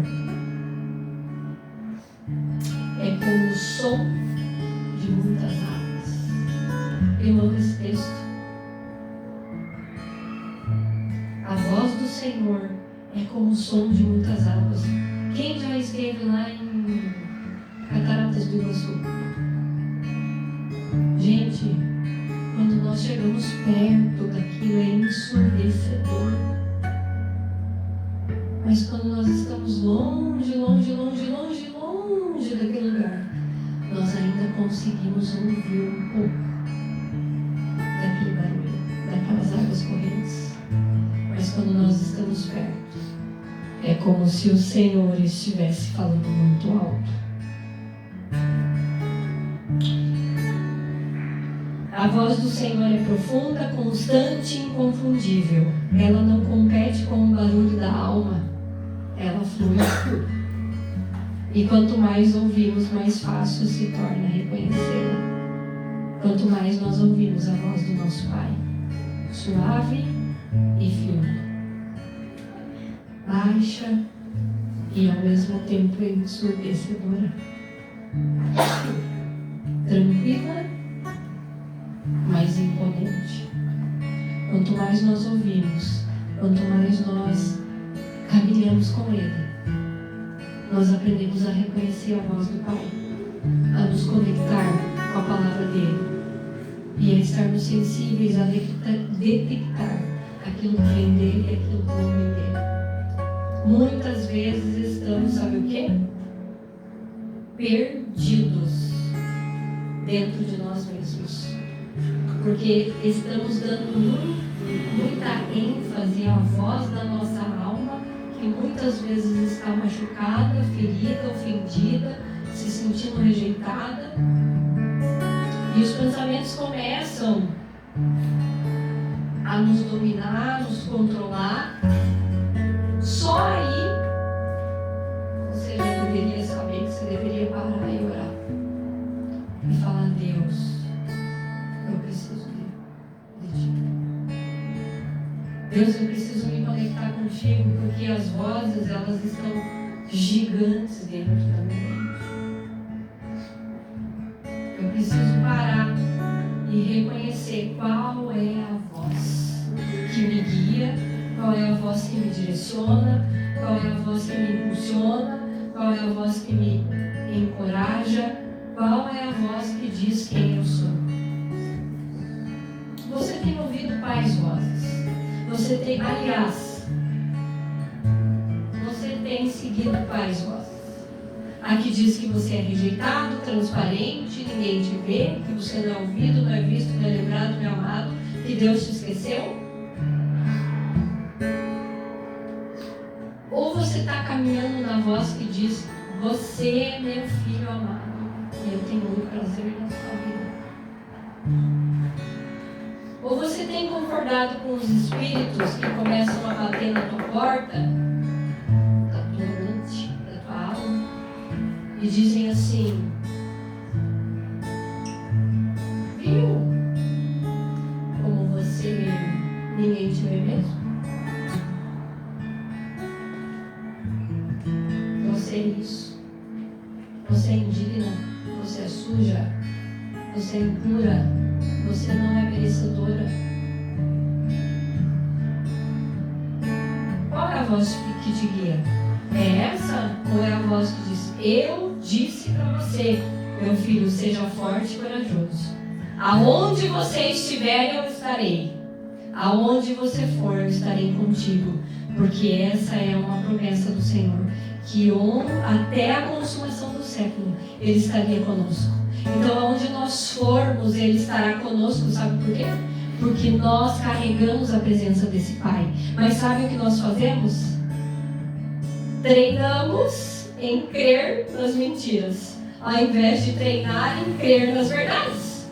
é como o som de muitas águas. Eu amo esse texto. A voz do Senhor é como o som de muitas águas. Quem já esteve lá em Cataratas do Iguaçu? Gente, quando nós chegamos perto daquilo é ensurdecedor. Mas quando nós estamos longe daquele lugar, nós ainda conseguimos ouvir um pouco daquele barulho, daquelas águas correntes. Mas quando nós estamos perto, é como se o Senhor estivesse falando muito alto. A voz do Senhor é profunda, constante e inconfundível. Ela não compete com o barulho da alma. Ela flui. E quanto mais ouvimos, mais fácil se torna reconhecê-la. Quanto mais nós ouvimos a voz do nosso Pai, suave e firme, baixa e ao mesmo tempo ensurdecedora, tranquila, mas imponente. Quanto mais nós ouvimos, quanto mais nós caminhamos com Ele, nós aprendemos a reconhecer a voz do Pai, a nos conectar com a palavra dele e a estarmos sensíveis a detectar aquilo que vem dele e aquilo que não vem dele. Muitas vezes estamos, sabe o quê? Perdidos dentro de nós mesmos, porque estamos dando muita ênfase à voz da nossa alma, que muitas vezes está machucada, ferida, ofendida, se sentindo rejeitada, e os pensamentos começam a nos dominar, nos controlar. Só aí você já deveria saber que você deveria parar e orar e falar: Deus, eu preciso de ti. Deus, eu preciso me conectar contigo, porque as vozes, elas estão gigantes dentro da minha mente. Eu preciso parar e reconhecer qual é a voz que me guia, qual é a voz que me direciona, qual é a voz que me impulsiona, qual é a voz que me encoraja, qual é a voz que diz quem eu sou. Você tem ouvido quais vozes? Você tem, aliás, você tem seguido quais vozes? A que diz que você é rejeitado, transparente, ninguém te vê, que você não é ouvido, não é visto, não é lembrado, não é amado, que Deus te esqueceu? Ou você está caminhando na voz que diz: você é meu filho amado e eu tenho muito prazer na sua vida? Ou você tem concordado com os espíritos que começam a bater na tua porta, da tua mente, da tua alma, e dizem assim: viu como você, ninguém te vê mesmo? Você é isso, você é indigna, você é suja, você é impura, você não é merecedora. Qual é a voz que te guia? É essa? Ou é a voz que diz: eu disse para você, meu filho, seja forte e corajoso. Aonde você estiver, eu estarei. Aonde você for, eu estarei contigo. Porque essa é uma promessa do Senhor. Que até a consumação do século, Ele estaria conosco. Então, aonde nós formos, Ele estará conosco. Sabe por quê? Porque nós carregamos a presença desse Pai. Mas sabe o que nós fazemos? Treinamos em crer nas mentiras, ao invés de treinar em crer nas verdades.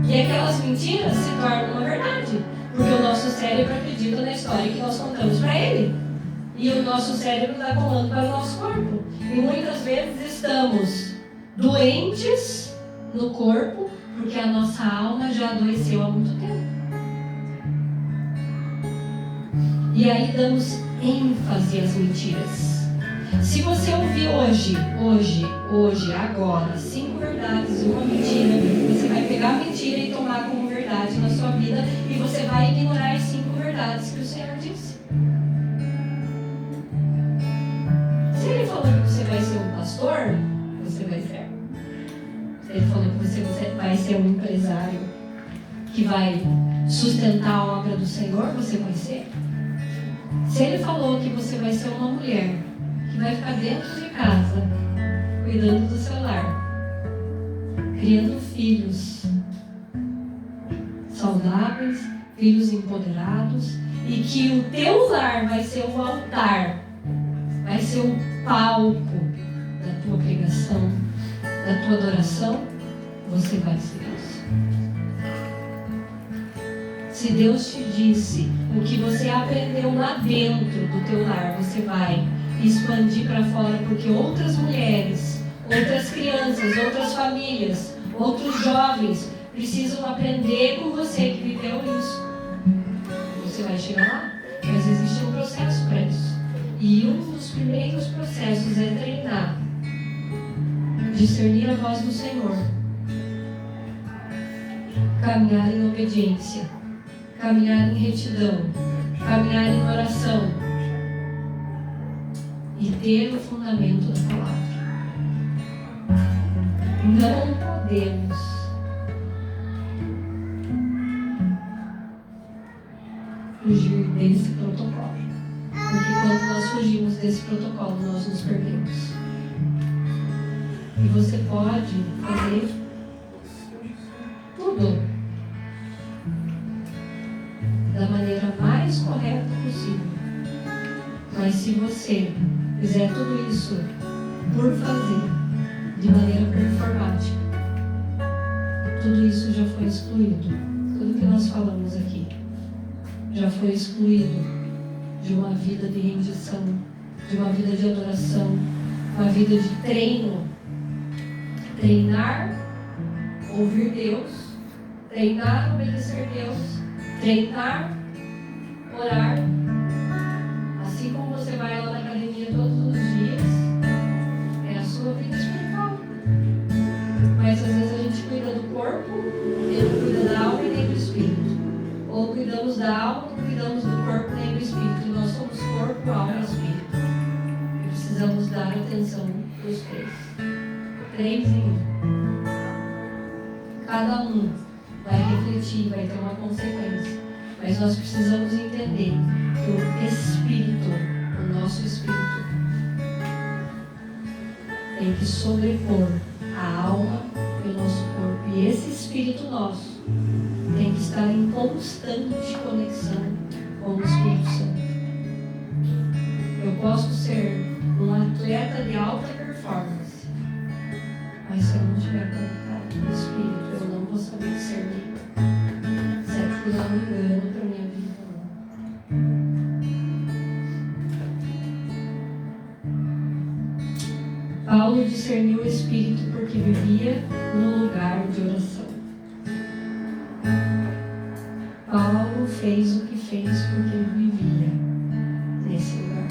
E aquelas mentiras se tornam uma verdade, porque o nosso cérebro acredita na história que nós contamos para ele. E o nosso cérebro dá comando para o nosso corpo. E muitas vezes estamos doentes no corpo, porque a nossa alma já adoeceu há muito tempo. E aí damos ênfase às mentiras. Se você ouvir hoje, agora, 5 verdades e uma mentira, você vai pegar a mentira e tomar como verdade na sua vida, e você vai ignorar as 5 verdades que o Senhor disse. Se Ele falou que você vai ser um pastor, você vai ser. Se Ele falou que você vai ser um empresário que vai sustentar a obra do Senhor, você vai ser. Se Ele falou que você vai ser uma mulher que vai ficar dentro de casa, cuidando do seu lar, criando filhos saudáveis, filhos empoderados, e que o teu lar vai ser o altar, vai ser o palco da tua pregação, da tua adoração, você vai ser isso. Se Deus te disse o que você aprendeu lá dentro do teu lar, você vai expandir para fora, porque outras mulheres, outras crianças, outras famílias, outros jovens precisam aprender com você que viveu isso. Você vai chegar lá, mas existe um processo para isso. E um dos primeiros processos é treinar, discernir a voz do Senhor, caminhar em obediência, caminhar em retidão, caminhar em oração e ter o fundamento da palavra. Não podemos fugir desse protocolo, porque quando nós fugimos desse protocolo, nós nos perdemos. E você pode fazer tudo da maneira mais correta possível. Mas se você fizer tudo isso por fazer, de maneira performática, tudo isso já foi excluído. Tudo que nós falamos aqui já foi excluído de uma vida de rendição, de uma vida de adoração, uma vida de treino. Treinar, ouvir Deus, treinar, obedecer Deus, treinar, orar. Assim como você vai lá na academia todos os dias, é a sua vida espiritual. Mas às vezes a gente cuida do corpo e não cuida da alma e nem do espírito. Ou cuidamos da alma, não cuidamos do corpo nem do espírito. Nós somos corpo, alma e espírito. E precisamos dar atenção para os 3. 3 em 1. Cada um vai refletir, vai ter uma consequência. Mas nós precisamos entender que o espírito, o nosso espírito, tem que sobrepor a alma e o nosso corpo. E esse espírito nosso tem que estar em constante conexão com o Espírito Santo. Eu posso ser um atleta de alta performance, mas se eu não estiver conectado com o Espírito, eu não vou saber discernir se aquilo é um engano para minha vida ou não. Paulo discerniu o Espírito porque vivia no lugar de oração. Paulo fez o que fez porque ele vivia nesse lugar.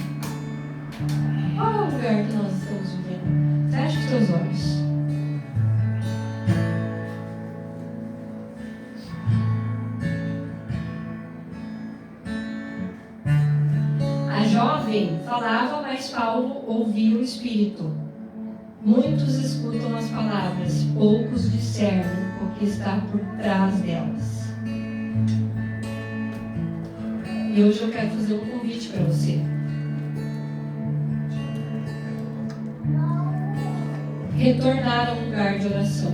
Qual é o lugar que nós estamos vivendo? Feche os teus olhos. A jovem falava, mas Paulo ouvia o Espírito. Muitos escutam as palavras, poucos discernem o que está por trás delas. E hoje eu quero fazer um convite para você. Retornar a um lugar de oração.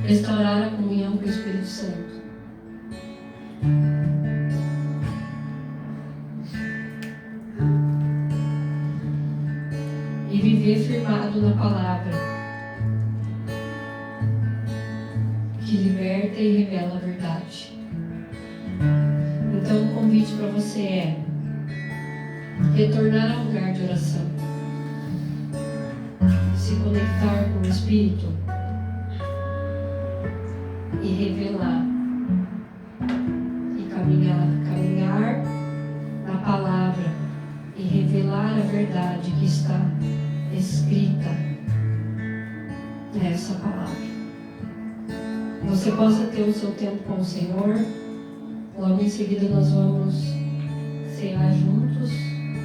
Restaurar a comunhão com o Espírito Santo. E viver firmado na palavra que liberta e revela a verdade. Então o convite para você é retornar ao lugar de oração, se conectar com o Espírito e revelar e caminhar na palavra e revelar a verdade que está escrita nessa palavra. Você possa ter o seu tempo com o Senhor. Logo em seguida nós vamos cear juntos.